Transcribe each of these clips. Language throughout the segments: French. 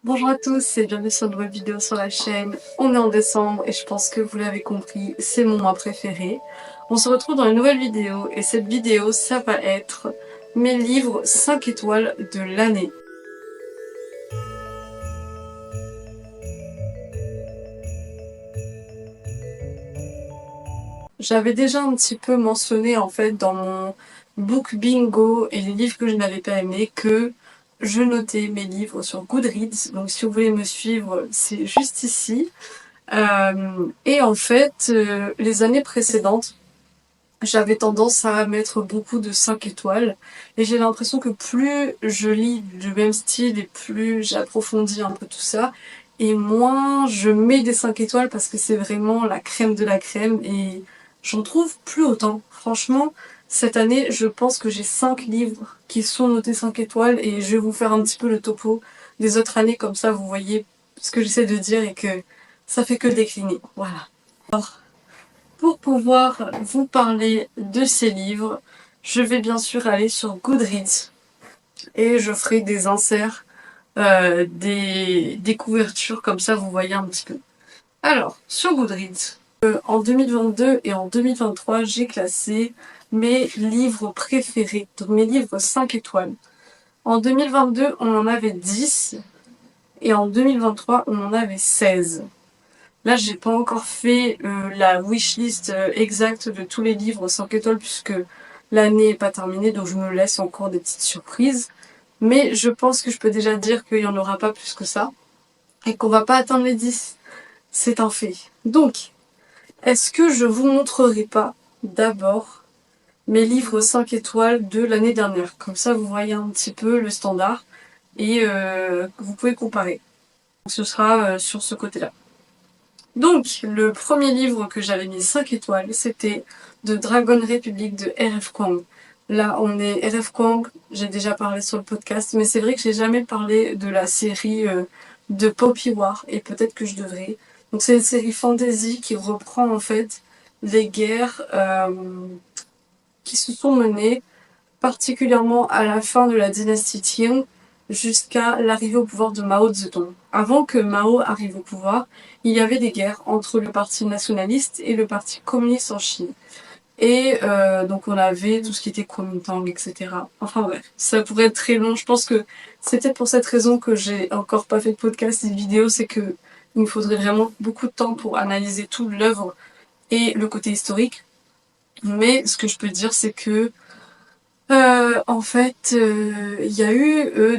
Bonjour à tous et bienvenue sur une nouvelle vidéo sur la chaîne. On est en décembre et je pense que vous l'avez compris, c'est mon mois préféré. On se retrouve dans une nouvelle vidéo et cette vidéo, ça va être mes livres 5 étoiles de l'année. J'avais déjà un petit peu mentionné en fait dans mon book bingo et les livres que je n'avais pas aimés que je notais mes livres sur Goodreads. Donc si vous voulez me suivre, c'est juste ici. Et en fait, les années précédentes, j'avais tendance à mettre beaucoup de 5 étoiles. Et j'ai l'impression que plus je lis du même style et plus j'approfondis un peu tout ça, et moins je mets des 5 étoiles parce que c'est vraiment la crème de la crème et j'en trouve plus autant. Franchement, cette année, je pense que j'ai 5 livres qui sont notés 5 étoiles et je vais vous faire un petit peu le topo des autres années, comme ça vous voyez ce que j'essaie de dire et que ça fait que décliner. Voilà. Alors, pour pouvoir vous parler de ces livres, je vais bien sûr aller sur Goodreads et je ferai des inserts, des couvertures, comme ça vous voyez un petit peu. Alors, sur Goodreads, en 2022 et en 2023, j'ai classé mes livres préférés, donc mes livres 5 étoiles. En 2022, on en avait 10 et en 2023, on en avait 16. Là, j'ai pas encore fait la wishlist exacte de tous les livres 5 étoiles puisque l'année est pas terminée, donc je me laisse encore des petites surprises. Mais je pense que je peux déjà dire qu'il y en aura pas plus que ça et qu'on va pas atteindre les 10. C'est un fait. Donc, est-ce que je vous montrerai pas d'abord mes livres 5 étoiles de l'année dernière? Comme ça, vous voyez un petit peu le standard et vous pouvez comparer. Donc, ce sera sur ce côté-là. Donc, le premier livre que j'avais mis 5 étoiles, c'était The Dragon Republic de R.F. Kuang. Là, on est R.F. Kuang, j'ai déjà parlé sur le podcast, mais c'est vrai que j'ai jamais parlé de la série de Poppy War, et peut-être que je devrais. Donc, c'est une série fantasy qui reprend en fait les guerres qui se sont menées particulièrement à la fin de la dynastie Qing, jusqu'à l'arrivée au pouvoir de Mao Zedong. Avant que Mao arrive au pouvoir, il y avait des guerres entre le parti nationaliste et le parti communiste en Chine. Et donc on avait tout ce qui était Kuomintang, etc. Enfin bref, ça pourrait être très long. Je pense que c'est peut-être pour cette raison que j'ai encore pas fait de podcast et de vidéo, c'est que il me faudrait vraiment beaucoup de temps pour analyser toute l'œuvre et le côté historique. Mais ce que je peux dire, c'est que en fait, il y a eu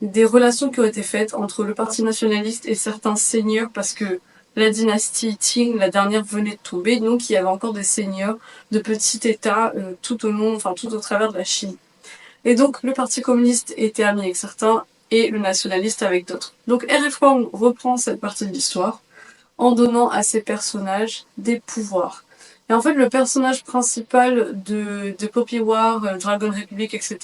des relations qui ont été faites entre le parti nationaliste et certains seigneurs parce que la dynastie Qing, la dernière, venait de tomber, donc il y avait encore des seigneurs de petits états tout au long, enfin tout au travers de la Chine. Et donc le parti communiste était ami avec certains et le nationaliste avec d'autres. Donc R.F. Kuang reprend cette partie de l'histoire en donnant à ces personnages des pouvoirs. Et en fait, le personnage principal de Poppy War, Dragon Republic, etc.,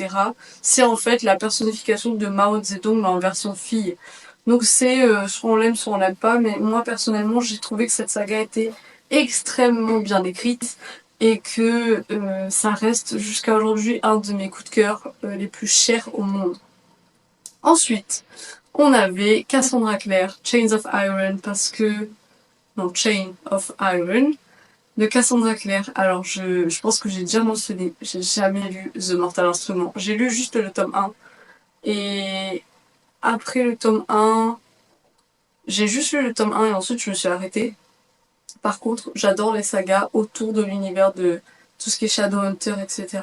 c'est en fait la personnification de Mao Zedong, mais en version fille. Donc c'est, soit on l'aime, soit on l'aime pas, mais moi personnellement, j'ai trouvé que cette saga était extrêmement bien écrite et que ça reste jusqu'à aujourd'hui un de mes coups de cœur les plus chers au monde. Ensuite, on avait Cassandra Clare, Chains of Iron, parce que non, Chain of Iron, de Cassandra Clare. Alors, je pense que j'ai déjà mentionné, j'ai jamais lu The Mortal Instrument. J'ai lu juste le tome 1. Et après le tome 1, j'ai juste lu le tome 1 et ensuite je me suis arrêtée. Par contre, j'adore les sagas autour de l'univers de tout ce qui est Shadowhunter, etc.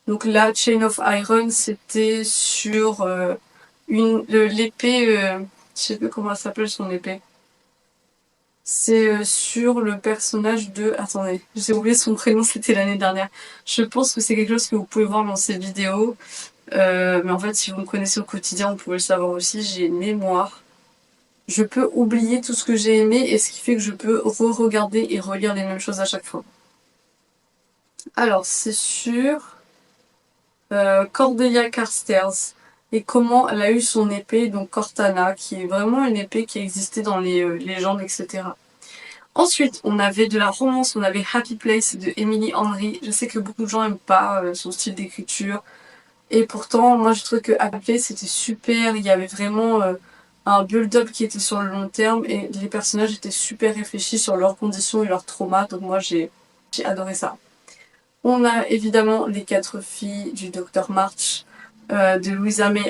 Donc là, Chain of Iron, c'était sur l'épée, je sais plus comment elle s'appelle son épée. C'est sur le personnage de... Attendez, j'ai oublié son prénom, c'était l'année dernière. Je pense que c'est quelque chose que vous pouvez voir dans ces vidéos. Mais en fait, si vous me connaissez au quotidien, vous pouvez le savoir aussi, j'ai une mémoire. Je peux oublier tout ce que j'ai aimé et ce qui fait que je peux re-regarder et relire les mêmes choses à chaque fois. Alors, c'est sur Cordelia Carstairs et comment elle a eu son épée, donc Cortana, qui est vraiment une épée qui existait dans les légendes, etc. Ensuite, on avait de la romance, on avait Happy Place de Emily Henry. Je sais que beaucoup de gens aiment pas son style d'écriture. Et pourtant, moi je trouve que Happy Place c'était super, il y avait vraiment un build-up qui était sur le long terme et les personnages étaient super réfléchis sur leurs conditions et leurs traumas, donc moi j'ai adoré ça. On a évidemment les 4 filles du Dr March de Louisa May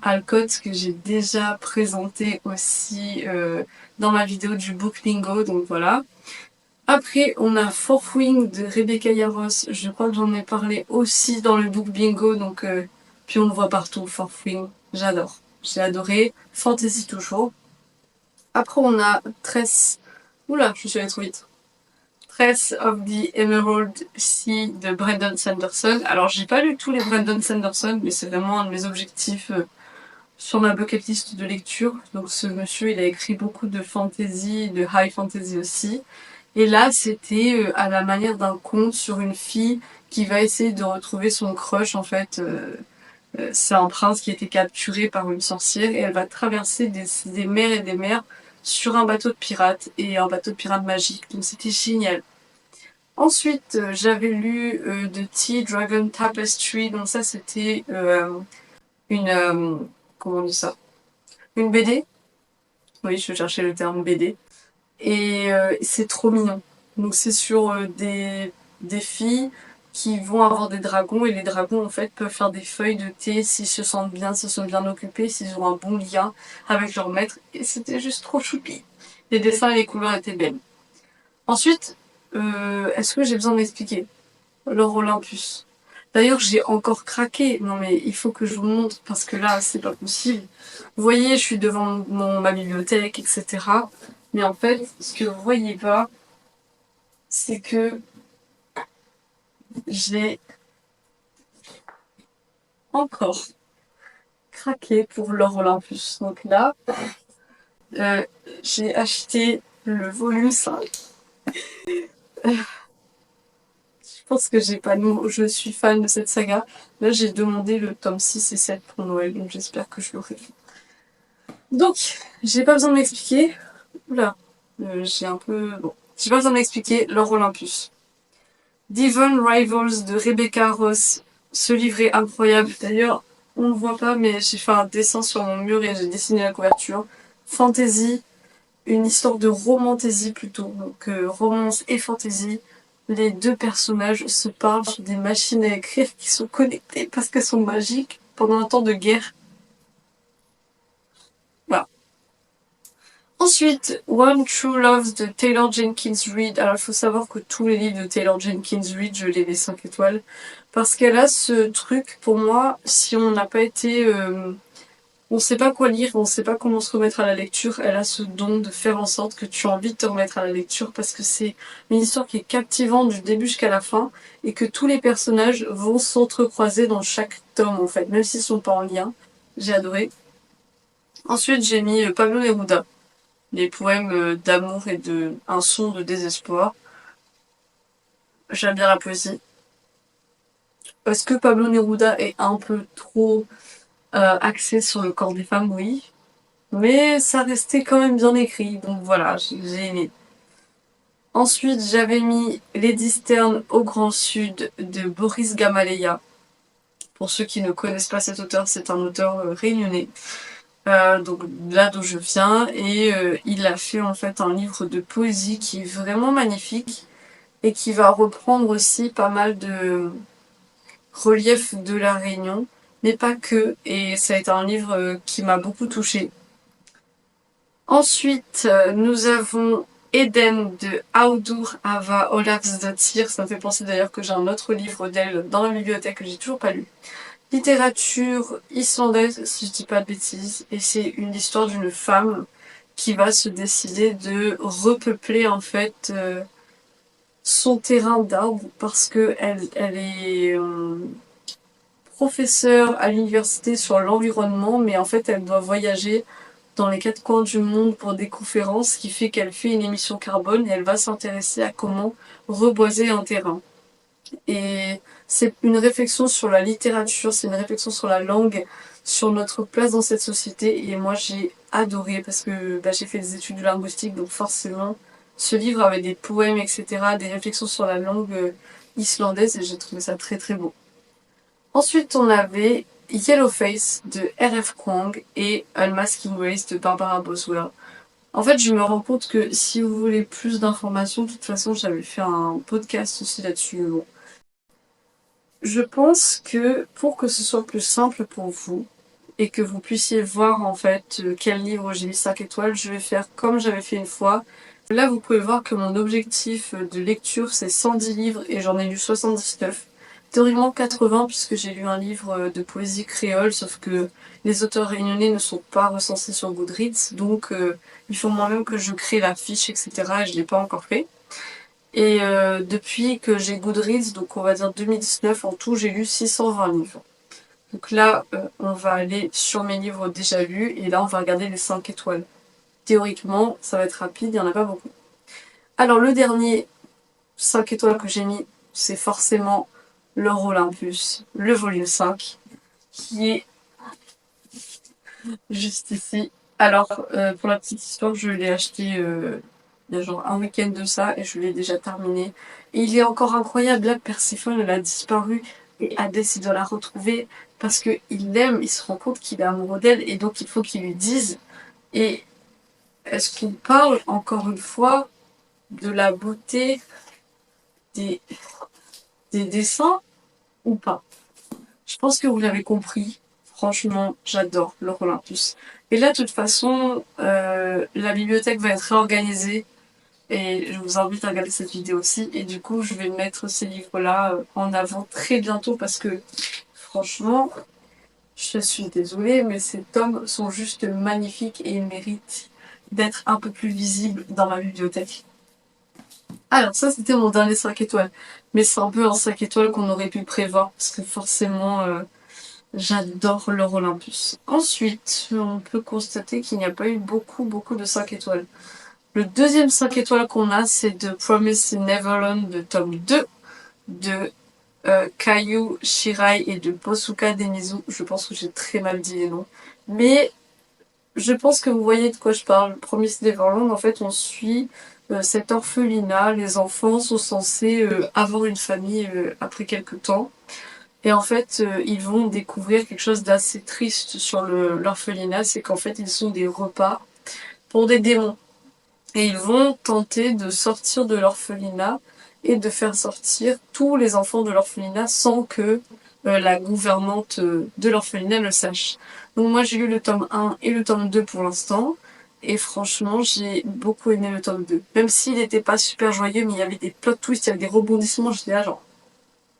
Alcott que j'ai déjà présenté aussi dans ma vidéo du book bingo, donc voilà. Après, on a Fourth Wing de Rebecca Yarros. Je crois que j'en ai parlé aussi dans le book bingo, donc puis on le voit partout, Fourth Wing. J'adore. J'ai adoré. Fantasy toujours. Après, on a Tress. Oula, je suis allée trop vite. Tress of the Emerald Sea de Brandon Sanderson. Alors, j'ai pas lu tous les Brandon Sanderson, mais c'est vraiment un de mes objectifs sur ma bucket list de lecture. Donc, ce monsieur, il a écrit beaucoup de fantasy, de high fantasy aussi. Et là, c'était à la manière d'un conte sur une fille qui va essayer de retrouver son crush. En fait, c'est un prince qui a été capturé par une sorcière et elle va traverser des mers et des mers sur un bateau de pirates et un bateau de pirates magique. Donc c'était génial. Ensuite, j'avais lu The Tea Dragon Tapestry. Donc ça, c'était une... comment on dit ça? Une BD. Oui, je cherchais le terme BD. Et c'est trop mignon. Donc c'est sur des filles qui vont avoir des dragons et les dragons en fait peuvent faire des feuilles de thé s'ils se sentent bien, s'ils sont bien occupés, s'ils ont un bon lien avec leur maître. Et c'était juste trop choupi. Les dessins et les couleurs étaient belles. Ensuite, est-ce que j'ai besoin d'expliquer l'or Olympus? D'ailleurs, j'ai encore craqué. Non mais il faut que je vous montre parce que là, c'est pas possible. Vous voyez, je suis devant ma bibliothèque, etc. Mais en fait, ce que vous voyez pas, c'est que j'ai encore craqué pour l'or Olympus. Donc là, euh, j'ai acheté le volume 5. Je pense que j'ai pas de mots. Je suis fan de cette saga. Là, j'ai demandé le tome 6 et 7 pour Noël, donc j'espère que je l'aurai. Donc, j'ai pas besoin de m'expliquer. Oula, j'ai un peu... Bon, j'ai pas besoin de m'expliquer l'or Olympus. Divine Rivals de Rebecca Ross. Ce livre est incroyable. D'ailleurs, on ne voit pas, mais j'ai fait un dessin sur mon mur et j'ai dessiné la couverture. Fantasy, une histoire de romantasy plutôt. Donc romance et fantasy. Les deux personnages se parlent sur des machines à écrire qui sont connectées parce qu'elles sont magiques pendant un temps de guerre. Voilà. Ensuite, One True Love de Taylor Jenkins Reid. Alors, il faut savoir que tous les livres de Taylor Jenkins Reid, je les mets 5 étoiles. Parce qu'elle a ce truc, pour moi, si on n'a pas été... on sait pas quoi lire, on sait pas comment se remettre à la lecture, elle a ce don de faire en sorte que tu as envie de te remettre à la lecture parce que c'est une histoire qui est captivante du début jusqu'à la fin et que tous les personnages vont s'entrecroiser dans chaque tome, en fait, même s'ils sont pas en lien. J'ai adoré. Ensuite, j'ai mis Pablo Neruda. Les poèmes d'amour et de un son de désespoir. J'aime bien la poésie. Est-ce que Pablo Neruda est un peu trop axé sur le corps des femmes? Oui. Mais ça restait quand même bien écrit, donc voilà, j'ai aimé. Ensuite, j'avais mis Lady Stern au Grand Sud de Boris Gamaleya. Pour ceux qui ne connaissent pas cet auteur, c'est un auteur réunionnais. Donc là d'où je viens, et il a fait en fait un livre de poésie qui est vraiment magnifique et qui va reprendre aussi pas mal de reliefs de la Réunion, mais pas que, et ça a été un livre qui m'a beaucoup touchée. Ensuite, nous avons Eden de Audur Ava Ólafsdóttir. Ça me fait penser d'ailleurs que j'ai un autre livre d'elle dans la bibliothèque que j'ai toujours pas lu. Littérature islandaise, si je dis pas de bêtises, et c'est une histoire d'une femme qui va se décider de repeupler en fait son terrain d'arbres parce que elle est professeure à l'université sur l'environnement, mais en fait elle doit voyager dans les 4 coins du monde pour des conférences, ce qui fait qu'elle fait une émission carbone et elle va s'intéresser à comment reboiser un terrain. Et c'est une réflexion sur la littérature, c'est une réflexion sur la langue, sur notre place dans cette société. Et moi, j'ai adoré parce que j'ai fait des études de linguistique, donc forcément, ce livre avait des poèmes, etc., des réflexions sur la langue islandaise et j'ai trouvé ça très très beau. Ensuite, on avait Yellowface de R.F. Kuang et Unmasking Race de Barbara Boswell. En fait, je me rends compte que si vous voulez plus d'informations, de toute façon, j'avais fait un podcast aussi là-dessus. Bon. Je pense que pour que ce soit plus simple pour vous et que vous puissiez voir en fait quel livre j'ai mis 5 étoiles, je vais faire comme j'avais fait une fois. Là, vous pouvez voir que mon objectif de lecture, c'est 110 livres et j'en ai lu 79. Théoriquement 80 puisque j'ai lu un livre de poésie créole, sauf que les auteurs réunionnais ne sont pas recensés sur Goodreads, donc il faut moi-même que je crée la fiche, etc. et je l'ai pas encore fait. Et depuis que j'ai Goodreads, donc on va dire 2019, en tout j'ai lu 620 livres. Donc là, on va aller sur mes livres déjà lus, et là on va regarder les 5 étoiles. Théoriquement, ça va être rapide, il n'y en a pas beaucoup. Alors le dernier 5 étoiles que j'ai mis, c'est forcément l'Or Olympus, le volume 5, qui est juste ici. Alors, pour la petite histoire, je l'ai acheté il y a genre un week-end de ça et je l'ai déjà terminé. Et il est encore incroyable, là, Perséphone, elle a disparu et Hadès, il doit la retrouver parce que il l'aime, il se rend compte qu'il est amoureux d'elle et donc il faut qu'il lui dise. Et est-ce qu'on parle encore une fois de la beauté des, des dessins ou pas? Je pense que vous l'avez compris. Franchement, j'adore l'Or Olympus. Et là, de toute façon, la bibliothèque va être réorganisée. Et je vous invite à regarder cette vidéo aussi. Et du coup, je vais mettre ces livres-là en avant très bientôt parce que, franchement, je suis désolée, mais ces tomes sont juste magnifiques et ils méritent d'être un peu plus visibles dans ma bibliothèque. Alors, ça, c'était mon dernier 5 étoiles. Mais c'est un peu un 5 étoiles qu'on aurait pu prévoir parce que forcément, j'adore l'Or Olympus. Ensuite, on peut constater qu'il n'y a pas eu beaucoup de 5 étoiles. Le deuxième 5 étoiles qu'on a, c'est de Promise Neverland de tome 2 de Kayu Shirai et de Bosuka Demizu. Je pense que j'ai très mal dit les noms. Mais je pense que vous voyez de quoi je parle. Promise Neverland, en fait, on suit cet orphelinat. Les enfants sont censés avoir une famille après quelques temps. Et en fait, ils vont découvrir quelque chose d'assez triste sur l'orphelinat, c'est qu'en fait, ils sont des repas pour des démons. Et ils vont tenter de sortir de l'orphelinat et de faire sortir tous les enfants de l'orphelinat sans que la gouvernante de l'orphelinat le sache. Donc moi j'ai lu le tome 1 et le tome 2 pour l'instant. Et franchement, j'ai beaucoup aimé le tome 2. Même s'il n'était pas super joyeux, mais il y avait des plot twists, il y avait des rebondissements, j'étais là genre...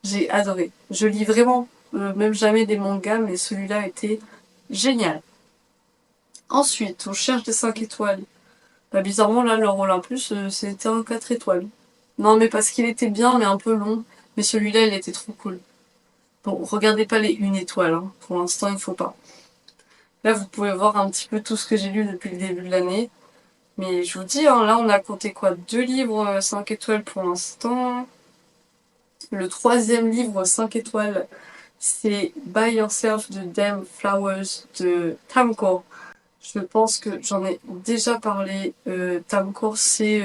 J'ai adoré. Je lis vraiment, même jamais des mangas, mais celui-là était génial. Ensuite, on cherche des 5 étoiles. Bah, bizarrement, là, le Olympus, c'était un 4 étoiles. Non, mais parce qu'il était bien, mais un peu long. Mais celui-là, il était trop cool. Bon, regardez pas les 1 étoile, hein. Pour l'instant, il faut pas. Là, vous pouvez voir un petit peu tout ce que j'ai lu depuis le début de l'année. Mais je vous dis, hein, là, on a compté quoi? 2 livres 5 étoiles pour l'instant. Le troisième livre 5 étoiles, c'est Buy Yourself de Damn Flowers de Tamko. Je pense que j'en ai déjà parlé. Tamko, c'est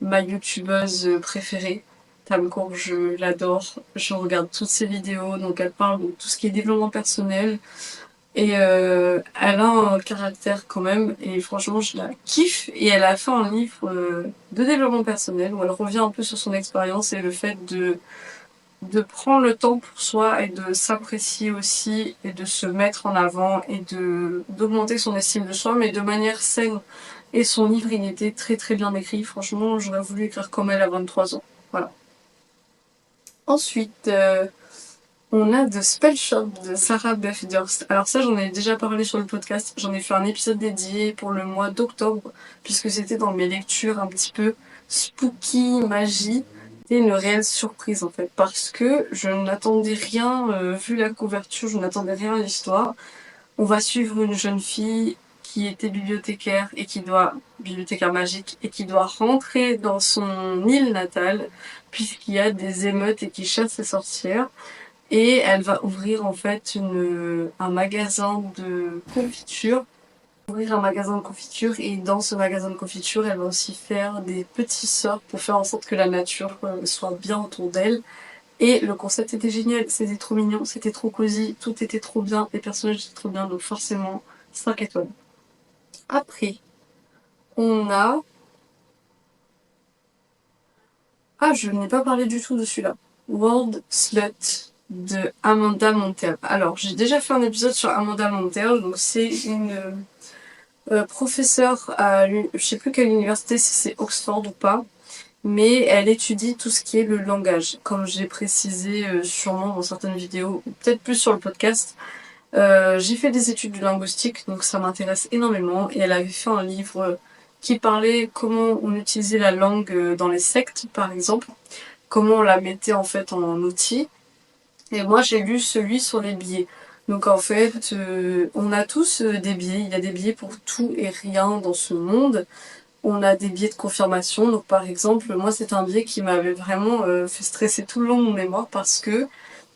ma youtubeuse préférée. Tamko, je l'adore. Je regarde toutes ses vidéos. Donc elle parle de tout ce qui est développement personnel. Et elle a un caractère quand même. Et franchement, je la kiffe. Et elle a fait un livre de développement personnel où elle revient un peu sur son expérience et le fait de prendre le temps pour soi et de s'apprécier aussi et de se mettre en avant et d'augmenter son estime de soi, mais de manière saine. Et son livre, il était très bien écrit. Franchement, j'aurais voulu écrire comme elle à 23 ans. Voilà. Ensuite, on a The Spell Shop de Sarah Beth Durst. Alors ça, j'en ai déjà parlé sur le podcast. J'en ai fait un épisode dédié pour le mois d'octobre, puisque c'était dans mes lectures un petit peu spooky, magie. C'était une réelle surprise en fait, parce que je n'attendais rien, vu la couverture, je n'attendais rien à l'histoire. On va suivre une jeune fille qui était bibliothécaire magique, et qui doit rentrer dans son île natale, puisqu'il y a des émeutes et qui chassent les sorcières. Et elle va ouvrir en fait un magasin de confiture. Ouvrir un magasin de confiture et dans ce magasin de confiture, elle va aussi faire des petits sorts pour faire en sorte que la nature soit bien autour d'elle. Et le concept était génial, c'était trop mignon, c'était trop cosy, tout était trop bien, les personnages étaient trop bien, donc forcément 5 étoiles. Après, on a... Ah, je n'ai pas parlé du tout de celui-là. World Slut de Amanda Montel. Alors, j'ai déjà fait un épisode sur Amanda Montel, donc c'est une professeure à, je sais plus quelle université, si c'est Oxford ou pas, mais elle étudie tout ce qui est le langage, comme j'ai précisé sûrement dans certaines vidéos, ou peut-être plus sur le podcast. J'ai fait des études de linguistique, donc ça m'intéresse énormément, et elle avait fait un livre qui parlait comment on utilisait la langue dans les sectes, par exemple, comment on la mettait en fait en outil. Et moi j'ai lu celui sur les biais. Donc en fait, on a tous des biais, il y a des biais pour tout et rien dans ce monde. On a des biais de confirmation, donc par exemple, moi c'est un biais qui m'avait vraiment fait stresser tout le long de mon mémoire parce que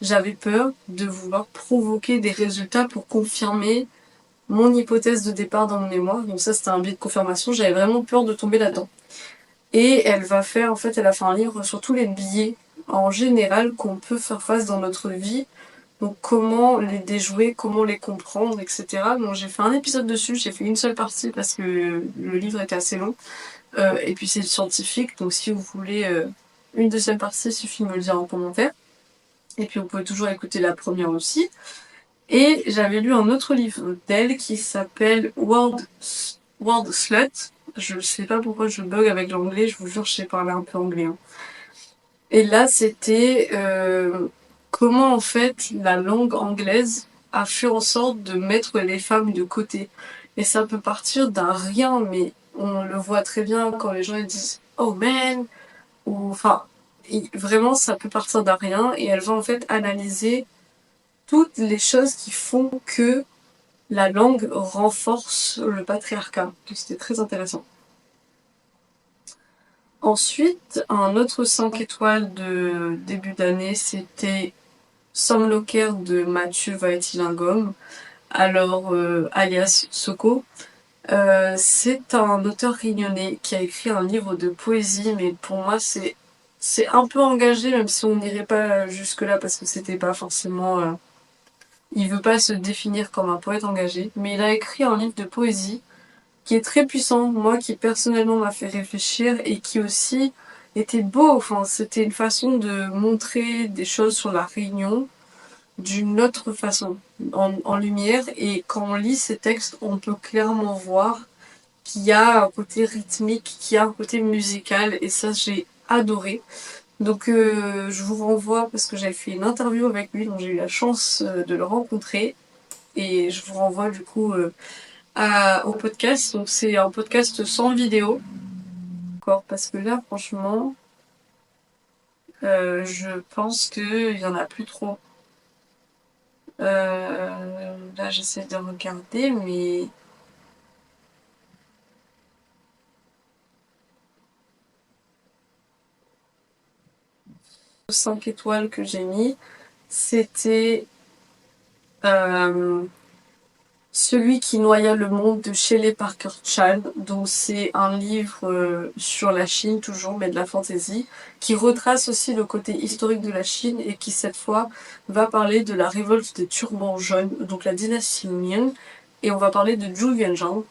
j'avais peur de vouloir provoquer des résultats pour confirmer mon hypothèse de départ dans mon mémoire. Donc ça c'était un biais de confirmation, j'avais vraiment peur de tomber là-dedans. Et elle va faire, en fait, elle a fait un livre sur tous les biais en général qu'on peut faire face dans notre vie. Donc comment les déjouer, comment les comprendre, etc. Donc j'ai fait un épisode dessus, j'ai fait une seule partie parce que le livre était assez long. Et puis c'est scientifique, donc si vous voulez une deuxième partie, il suffit de me le dire en commentaire. Et puis vous pouvez toujours écouter la première aussi. Et j'avais lu un autre livre d'elle qui s'appelle World Slut. Je sais pas pourquoi je bug avec l'anglais, je vous jure, je sais parler un peu anglais. Hein. Et là, c'était comment en fait la langue anglaise a fait en sorte de mettre les femmes de côté. Et ça peut partir d'un rien, mais on le voit très bien quand les gens ils disent oh man, ou enfin vraiment ça peut partir d'un rien et elle va en fait analyser toutes les choses qui font que la langue renforce le patriarcat. Donc c'était très intéressant. Ensuite, un autre 5 étoiles de début d'année, c'était Sam Locker de Mathieu Vaetilingom, alors alias Soko. C'est un auteur réunionnais qui a écrit un livre de poésie, mais pour moi c'est un peu engagé, même si on n'irait pas jusque là parce que c'était pas forcément. Il veut pas se définir comme un poète engagé, mais il a écrit un livre de poésie qui est très puissant, moi qui personnellement m'a fait réfléchir et qui aussi était beau. Enfin, c'était une façon de montrer des choses sur la Réunion d'une autre façon, en lumière. Et quand on lit ces textes, on peut clairement voir qu'il y a un côté rythmique, qu'il y a un côté musical, et ça j'ai adoré. Donc je vous renvoie parce que j'avais fait une interview avec lui, donc j'ai eu la chance de le rencontrer. Et je vous renvoie du coup au podcast. Donc c'est un podcast sans vidéo. D'accord, parce que là franchement, je pense qu'il y en a plus trop. Là j'essaie de regarder, mais 5 étoiles que j'ai mis, c'était Celui qui noya le monde de Shelley Parker Child, donc c'est un livre sur la Chine toujours, mais de la fantasy, qui retrace aussi le côté historique de la Chine et qui cette fois va parler de la révolte des turbans jaunes, donc la dynastie Ming, et on va parler de Zhu Yuanzhang,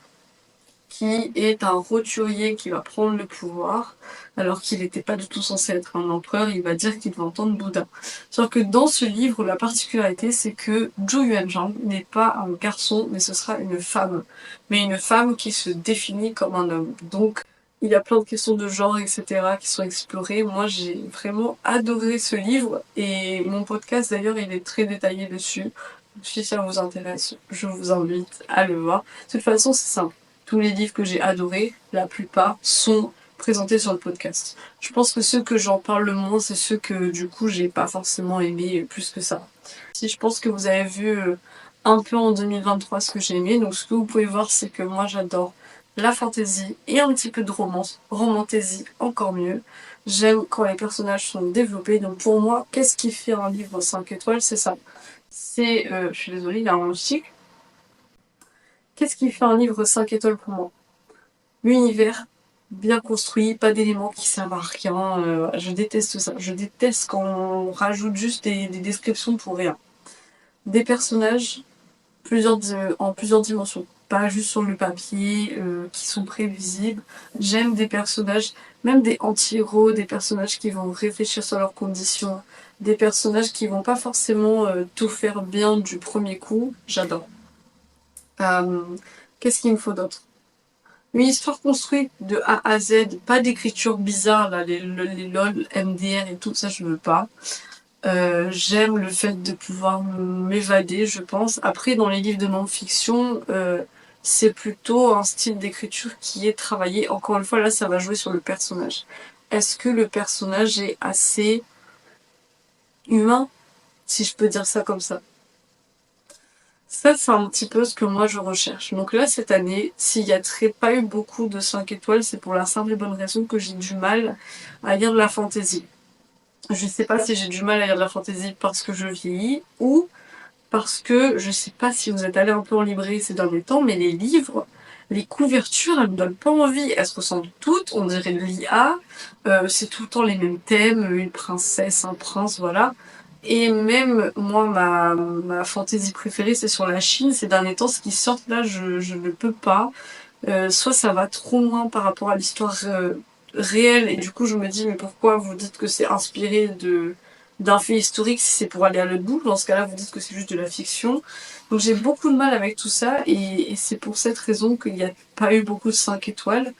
qui est un roturier qui va prendre le pouvoir, alors qu'il n'était pas du tout censé être un empereur, il va dire qu'il va entendre Bouddha. Sauf que dans ce livre, la particularité, c'est que Zhu Yuanzhang n'est pas un garçon, mais ce sera une femme. Mais une femme qui se définit comme un homme. Donc, il y a plein de questions de genre, etc., qui sont explorées. Moi, j'ai vraiment adoré ce livre, et mon podcast, d'ailleurs, il est très détaillé dessus. Si ça vous intéresse, je vous invite à le voir. De toute façon, c'est simple. Tous les livres que j'ai adorés, la plupart, sont présentés sur le podcast. Je pense que ceux que j'en parle le moins, c'est ceux que du coup j'ai pas forcément aimé plus que ça. Si je pense que vous avez vu un peu en 2023 ce que j'ai aimé, donc ce que vous pouvez voir c'est que moi j'adore la fantasy et un petit peu de romance. Romantasy encore mieux. J'aime quand les personnages sont développés, donc pour moi, qu'est-ce qui fait un livre 5 étoiles? C'est ça. C'est, je suis désolée, il y a un moustique. Qu'est-ce qui fait un livre 5 étoiles pour moi? L'univers, bien construit, pas d'éléments qui servent à rien. Je déteste ça. Je déteste quand on rajoute juste des descriptions pour rien. Des personnages en plusieurs dimensions, pas juste sur le papier, qui sont prévisibles. J'aime des personnages, même des anti-héros, des personnages qui vont réfléchir sur leurs conditions, des personnages qui vont pas forcément tout faire bien du premier coup. J'adore. Euh, Qu'est-ce qu'il me faut d'autre? Une histoire construite de A à Z, pas d'écriture bizarre, là, les LOL, MDR et tout ça, je veux pas. J'aime le fait de pouvoir m'évader, je pense. Après, dans les livres de non-fiction, c'est plutôt un style d'écriture qui est travaillé. Encore une fois, là, ça va jouer sur le personnage. Est-ce que le personnage est assez humain, si je peux dire ça comme ça? Ça, c'est un petit peu ce que moi je recherche. Donc là, cette année, s'il y a pas eu beaucoup de 5 étoiles, c'est pour la simple et bonne raison que j'ai du mal à lire de la fantasy. Je sais pas si j'ai du mal à lire de la fantasy parce que je vieillis ou parce que je sais pas si vous êtes allé un peu en librairie ces derniers temps, mais les livres, les couvertures, elles me donnent pas envie. Elles se ressemblent toutes, on dirait de l'IA. C'est tout le temps les mêmes thèmes, une princesse, un prince, voilà. Et même moi, ma fantaisie préférée, c'est sur la Chine. Ces derniers temps, ce qui sort là, je ne peux pas. Soit ça va trop loin par rapport à l'histoire réelle, et du coup je me dis mais pourquoi vous dites que c'est inspiré de d'un fait historique si c'est pour aller à l'autre bout? Dans ce cas-là, vous dites que c'est juste de la fiction. Donc j'ai beaucoup de mal avec tout ça, et c'est pour cette raison qu'il n'y a pas eu beaucoup de 5 étoiles.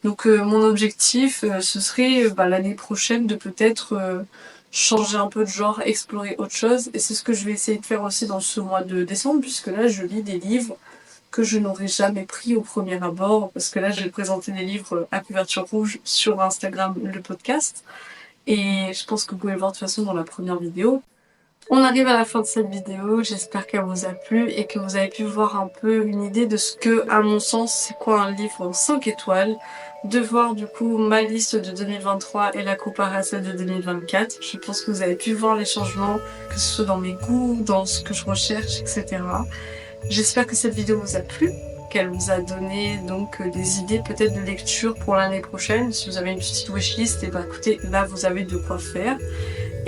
Donc mon objectif, ce serait l'année prochaine de peut-être changer un peu de genre, explorer autre chose. Et c'est ce que je vais essayer de faire aussi dans ce mois de décembre, puisque là je lis des livres que je n'aurais jamais pris au premier abord, parce que là j'ai présenté des livres à couverture rouge sur Instagram, le podcast, et je pense que vous pouvez le voir de toute façon dans la première vidéo. On arrive à la fin de cette vidéo, j'espère qu'elle vous a plu et que vous avez pu voir un peu une idée de ce que, à mon sens, c'est quoi un livre 5 étoiles, de voir du coup ma liste de 2023 et la comparer à celle de 2024. Je pense que vous avez pu voir les changements, que ce soit dans mes goûts, dans ce que je recherche, etc. J'espère que cette vidéo vous a plu, qu'elle vous a donné donc des idées peut-être de lecture pour l'année prochaine. Si vous avez une petite wishlist, et écoutez, là vous avez de quoi faire.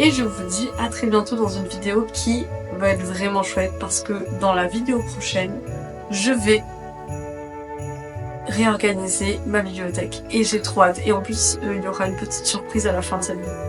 Et je vous dis à très bientôt dans une vidéo qui va être vraiment chouette, parce que dans la vidéo prochaine, je vais réorganiser ma bibliothèque et j'ai trop hâte. Et en plus, il y aura une petite surprise à la fin de cette vidéo.